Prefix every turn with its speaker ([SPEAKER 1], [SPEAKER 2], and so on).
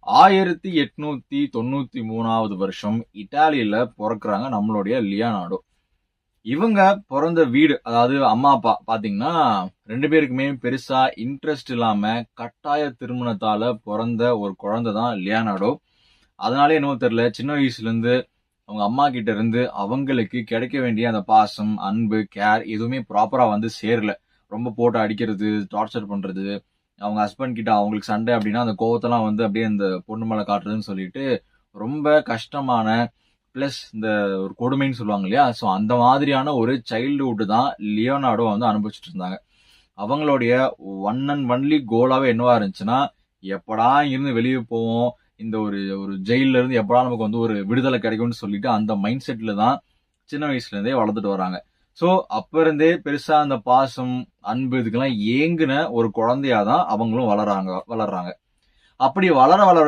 [SPEAKER 1] 1893வது வருஷம் இட்டாலியில பொறக்குறாங்க நம்மளுடைய லியோனார்டோ. இவங்க பிறந்த வீடு, அதாவது அம்மா அப்பா பாத்தீங்கன்னா 2 பேருக்குமே பெருசா இன்ட்ரெஸ்ட் இல்லாம கட்டாய திருமணத்தால பிறந்த ஒரு குழந்தை தான் லியோனார்டோ. அதனாலே என்னவோ தெரியல, சின்ன வயசுல இருந்து அவங்க அம்மா கிட்ட இருந்து அவங்களுக்கு கிடைக்க வேண்டிய அந்த பாசம், அன்பு, கேர் எதுவுமே ப்ராப்பரா வந்து சேரல. ரொம்ப போட்டு அடிக்கிறது, டார்ச்சர் பண்றது, அவங்க ஹஸ்பண்ட் கிட்ட அவங்களுக்கு சண்டை அப்படின்னா அந்த கோவத்தெல்லாம் வந்து அப்படியே அந்த பொண்ணு மேல காட்டுறதுன்னு சொல்லிட்டு ரொம்ப கஷ்டமான பிளஸ் இந்த ஒரு கொடுமைன்னு சொல்லுவாங்க இல்லையா, ஸோ அந்த மாதிரியான ஒரு சைல்டுஹுட் தான் லியோனார்டோ வந்து அனுபவிச்சுட்டு இருந்தாங்க. அவங்களுடைய ஒன் அண்ட் ஒன்லி கோலாவே என்னவா இருந்துச்சுன்னா, எப்படா இங்கிருந்து வெளியே போவோம், இந்த ஒரு ஒரு ஜெயில்ல இருந்து எப்படா நமக்கு வந்து ஒரு விடுதலை கிடைக்கும்னு சொல்லிட்டு அந்த மைண்ட் செட்ல தான் சின்ன வயசுல இருந்தே வளர்ந்துட்டு வராங்க. ஸோ அப்ப இருந்தே பெருசா அந்த பாசம், அன்பு இதுக்கெல்லாம் ஏங்குன ஒரு குழந்தையா தான் அவங்களும் வளர்றாங்க. அப்படி வளர வளர